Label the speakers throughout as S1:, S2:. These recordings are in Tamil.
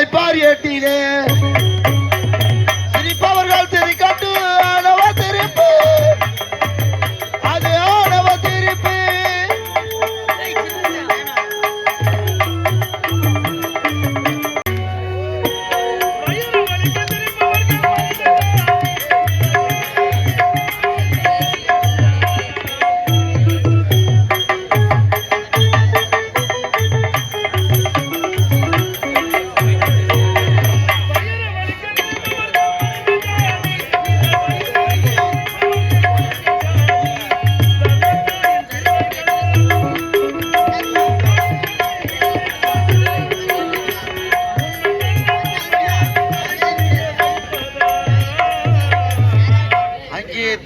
S1: வைப்பார் ஏட்டிலே சிரிப்பவர்கள் திரிக்கட்டு ஆணவ திருப்பு அது ஆணவ திருப்பு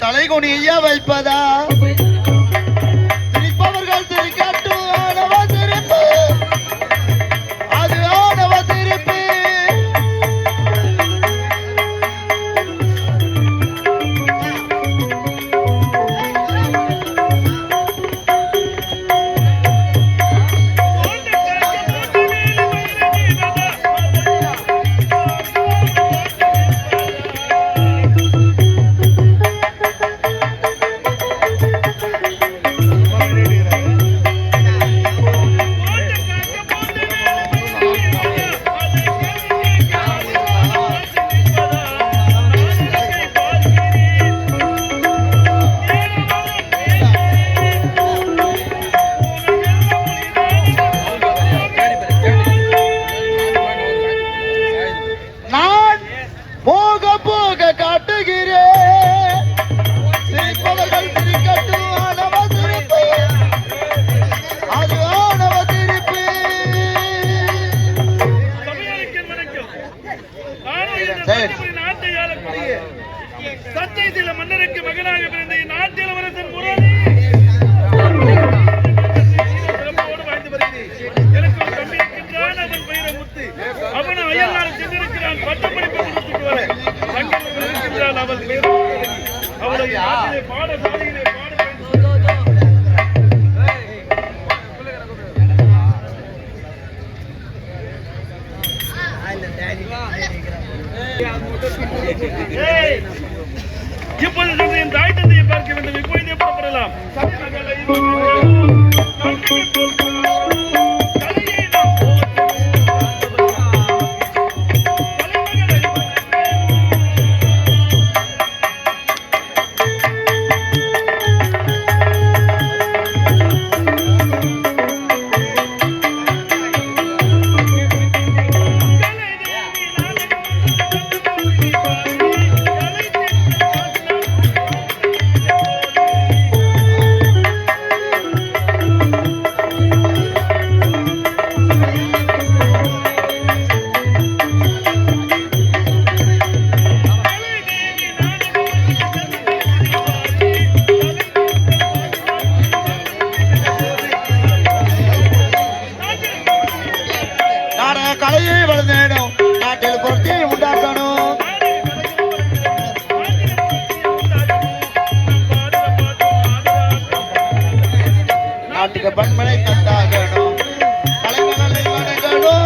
S1: தலைகுனிய வைப்பதா சிரிப்பவர்கள் சிரிக்கட்டு ஆணவ திருப்பு அது ஆணவ திருப்பு
S2: சத்தியத்தில மன்னருக்கு மகனாக பிறந்த நாட்டில் அரசன் முரளி வாழ்ந்து வருகிறேன். எனக்கு ஒரு தம்பி இருக்கின்றான், அவன் பெயரை முத்து. அவன் அயல்நாடு சென்றிருக்கிறான், பட்டப்படிப்பு முடித்துட்டு வர தங்கள் இருக்கின்றான். அவள் பெயர் அவளை நாட்டிலே பாடசாலையிலே இப்போது என் தாய் தந்தையை பார்க்க வேண்டும். இப்பொழுதே புறப்படலாம்.
S1: கலையை வளர்ந்தேனும் நாட்டில் பொருத்தி உண்டாக்கணும். நாட்டுக்கு பண்பனை தந்தாகணும். கலைகளை வணங்கணும்.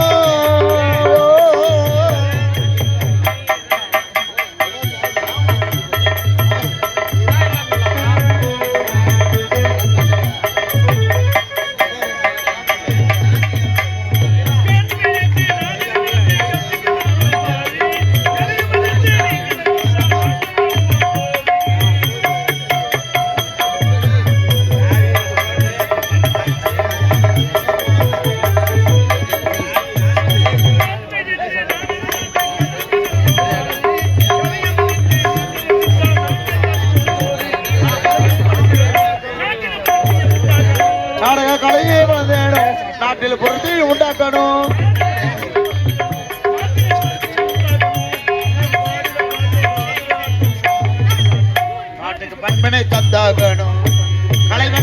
S1: கலையை வளர்ந்தேனும் நாட்டில் பொருத்தி உண்டாக்கணும். நாட்டுக்கு பண்பினை தந்தாகணும். கலைகளை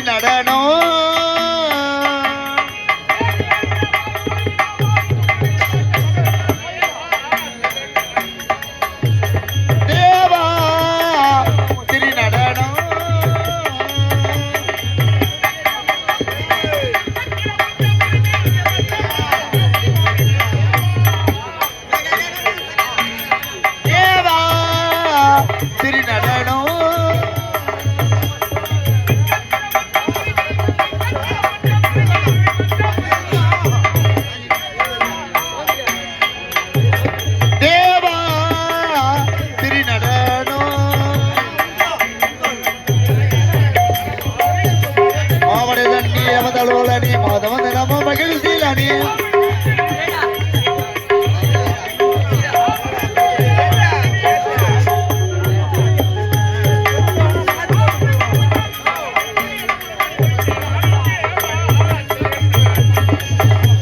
S1: நடனம் மணி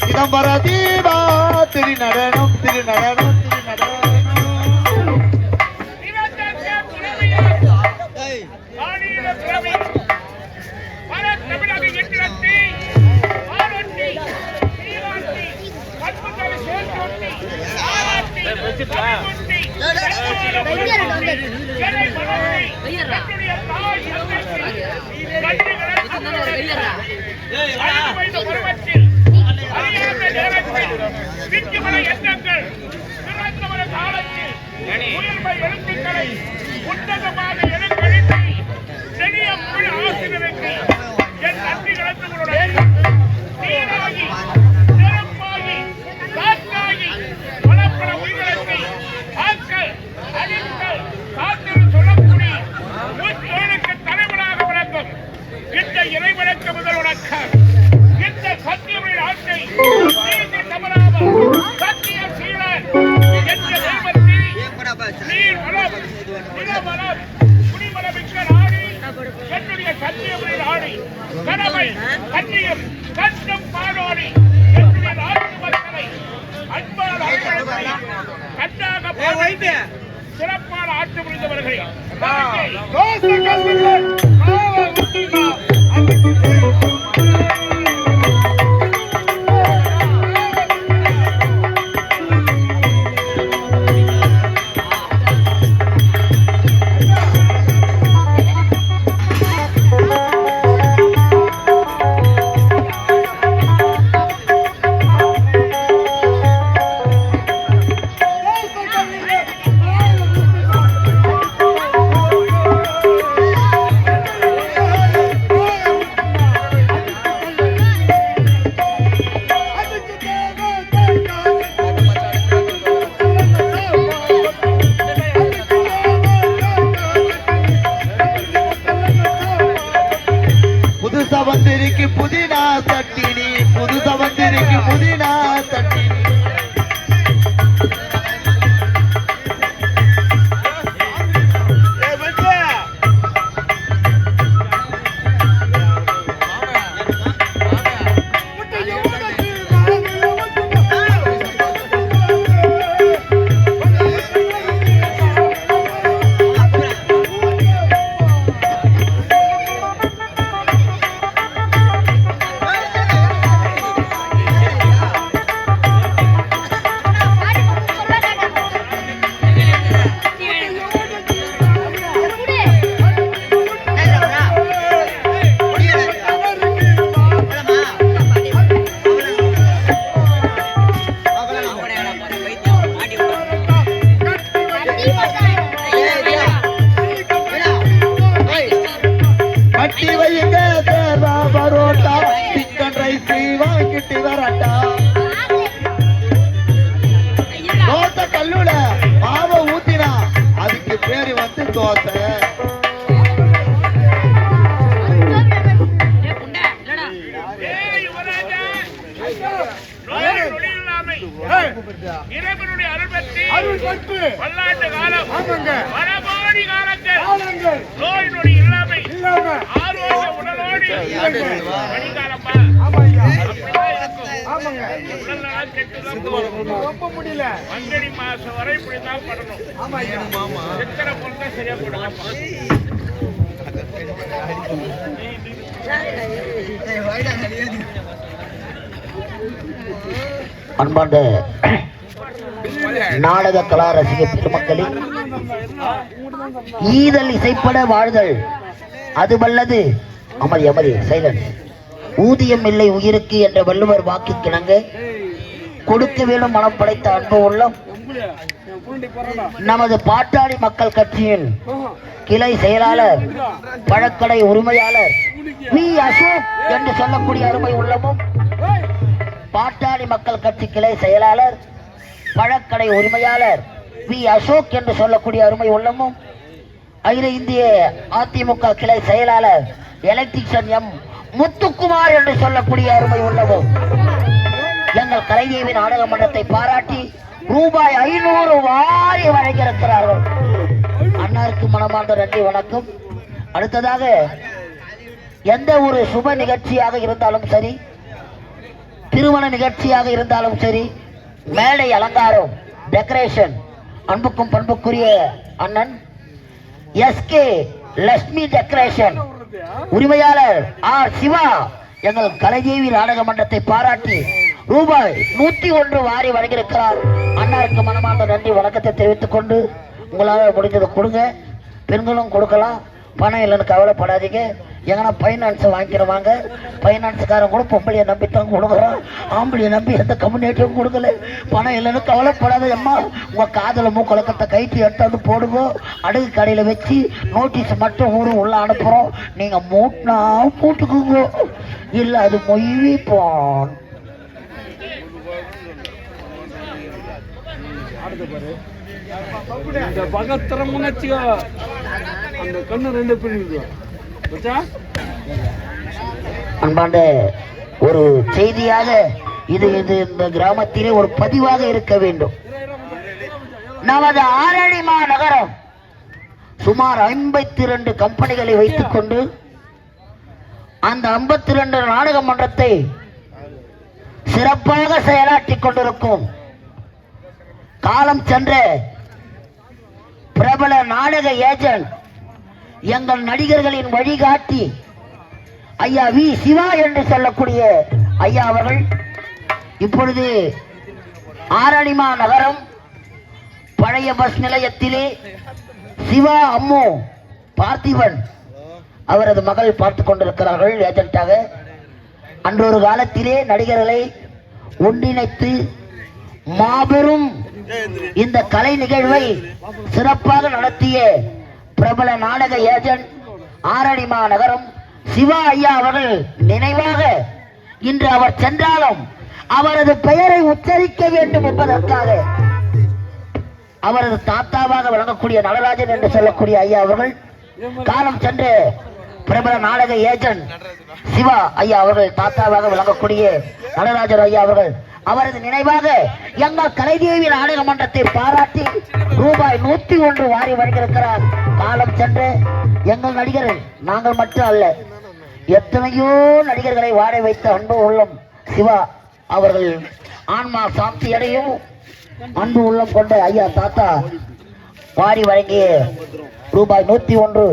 S1: சிதம்பர தீபா திரு நடனம் திரு நடனம் திரு நடனம்
S2: உன்னதமாக எழுத்தெழுத்தி நெடிய ஆசிரியருக்கு என் நன்றி கலந்துகளுடன் நீராகி நிறமாகி காற்றாகி பலப்பட உயிரிழத்தை ஆக்கள் அழித்தல் காத்திரு சொல்லக்கூடிய தொழிலுக்கு தலைவராக விளங்கும் இந்த இறைவழக்க முதல் வணக்கம் இந்த சத்தியமின் ஆட்சி நீதி கமலாபம் சத்திய சீலன் என்ற தெய்வத்தை நீர் வளம் நிலவளம் குடிமலமிக்க நாடி என்னுடைய சத்தியமின் ஆடி கடமை கண்ணியம் கண்டம் பாடோடி என்னுடைய நாட்டு மக்களை அன்பால் அரவணைத்து கண்டாக பாடி சிறப்பான ஆட்சி புரிந்தவர்களை புதுசா வந்திருக்கு புதினா சட்டினி புதுசா வந்திருக்கு புதினா சட்டினி இறைவனுடைய அருள் பெற்று பல்லாண்டு காலம் பரமாடி காலங்கள் நோய் நொடி இல்லாமை ஆரோக்கிய உடலோடு பணிகாலப்பா உடல் நலம் கெட்டு ரொம்ப முடியல பங்குனி மாசம் வரை இப்படிதான் படணும் எத்தனை பொருள் சரியா போடலாம்
S3: அன்பார்ந்த நாடக கலா ரசிக பெருமக்களின் ஈதல் இசைப்பட வாழ்தல் அது வல்லது அமரி அமரி சைலன்ஸ் ஊதியம் இல்லை உயிருக்கு என்ற வள்ளுவர் வாக்கு கிணங்க கொடுக்க வேணும் மனம் படைத்த அன்பு உள்ளம் நமது பாட்டாளி மக்கள் கட்சியின் கிளை செயலாளர் பழக்கடை உரிமையாளர் வி அசோக் என்று சொல்லக்கூடிய அருமை உள்ளமும் பாட்டாளி மக்கள் கட்சி கிளை செயலாளர் பழக்கடை உரிமையாளர் வி அசோக் என்று சொல்லக்கூடிய அருமை உள்ளமும் அகில இந்திய அதிமுக கிளை செயலாளர் எலக்ட்ரிஷியன் எம் முத்துக்குமார் என்று சொல்லக்கூடிய அருமை உள்ளமும் கலைதேவி நாடக மன்றத்தை பாராட்டி ரூபாய் 500 வாரி வழங்கியிருக்கிறார்கள். அன்னாருக்கு மனமார்ந்த நன்றி வணக்கம். அடுத்ததாக எந்த ஒரு சுப நிகழ்ச்சியாக இருந்தாலும் சரி, திருமண நிகழ்ச்சியாக இருந்தாலும் சரி, மேடை அலங்காரம் டெக்கரேஷன் அன்புக்கும் பண்புக்குரிய அண்ணன் எஸ்கே லட்சுமி டெக்கரேஷன் உரிமையாளர் ஆர் சிவா எங்கள் கலைதேவி நாடக மன்றத்தை பாராட்டி ரூபாய் 101 வாரி வழங்கியிருக்கிறார். அண்ணாருக்கு மனமார்ந்த நன்றி வணக்கத்தை தெரிவித்துக் கொண்டு உங்களால் முடிஞ்சதை கொடுங்க. பெண்களும் கொடுக்கலாம், பணம் இல்லைன்னு கவலைப்படாதீங்க. எங்கன்னா ஃபைனான்ஸ் வாங்கிக்கிறவாங்க. ஃபைனான்ஸுக்காரன் கூட பொம்பளையை நம்பித்தான் கொடுக்குறோம், ஆம்பளையை நம்பி எந்த கம்யூனிட்டியும் கொடுக்கல. பணம் இல்லைன்னு கவலைப்படாத அம்மா. உங்கள் காதில் மூக்கலக்கத்தை கைட்டு எடுத்தாந்து போடுங்க. அடுக்கு கடையில் வச்சு நோட்டீஸ் மட்டும் ஊரும் உள்ள அனுப்புகிறோம். நீங்கள் மூட்டினா போட்டுக்குங்க, இல்லை அது மொய்விப்போம்.
S2: இந்த பகத்திரம் முன்னச்சிக்கோ அந்த கண்ணு 2 பிரிவு.
S3: அன்பாண்ட ஒரு செய்தியாக இது இந்த கிராமத்திலே ஒரு பதிவாக இருக்க வேண்டும். நமது ஆரணி மாநகரம் சுமார் 52 கம்பெனிகளை வைத்துக் கொண்டு அந்த 52 நாடக மன்றத்தை சிறப்பாக செயலாற்றிக் கொண்டிருக்கும் காலம் சென்ற பிரபல நாடக ஏஜென்ட் எங்கள் நடிகர்களின் வழிகாட்டி ஐயா வி சிவா என்று சொல்லக்கூடிய ஐயா அவர்கள் இப்பொழுது ஆரணிமா நகரம் பழைய பஸ் நிலையத்திலே சிவா அம்மு பார்த்திபன் அவரது மகள் பார்த்து கொண்டிருக்கிறார்கள் ஏஜென்ட்டாக. அன்றொரு காலத்திலே நடிகர்களை ஒன்றிணைத்து மாபெரும் இந்த கலை நிகழ்வை சிறப்பாக நடத்திய பிரபல நாடக ஏஜென்ட் ஆரணிமா நகரம் சிவா ஐயா அவர்கள் நினைவாக இன்று அவர் சென்றாலும் அவரது பெயரை உச்சரிக்க வேண்டும் என்பதற்காக அவரது தாத்தாவாக விளங்கக்கூடிய நடராஜன் என்று சொல்லக்கூடிய ஐயா அவர்கள் காலம் சென்று பிரபல நாடக ஏஜென்ட் சிவா ஐயா அவர்கள் தாத்தாவாக விளங்கக்கூடிய நடராஜன் ஐயா அவர்கள் அவரது நினைவாக எங்கள் கலைதேவி நாடக மன்றத்தை பாராட்டி ரூபாய் 101 வாரி வழங்கியிருக்கிறார். காலம் சென்று எங்கள் நடிகர்கள் நாங்கள் மட்டும் அல்ல, எத்தனையோ நடிகர்களை வாழ வைத்த அன்பு உள்ளம் சிவா அவர்கள் ஆன்மா சாந்தி அடையும் அன்பு உள்ளம் கொண்ட ஐயா தாத்தா வாரி வழங்கிய ரூபாய் 101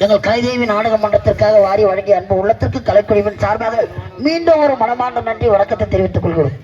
S3: எங்கள் கலைதேவி நாடக மன்றத்திற்காக வாரி வழங்கிய அன்பு உள்ளத்திற்கு கலைக்குழுவின் சார்பாக மீண்டும் ஒரு மனமார்ந்த நன்றி வணக்கத்தை தெரிவித்துக் கொள்கிறோம்.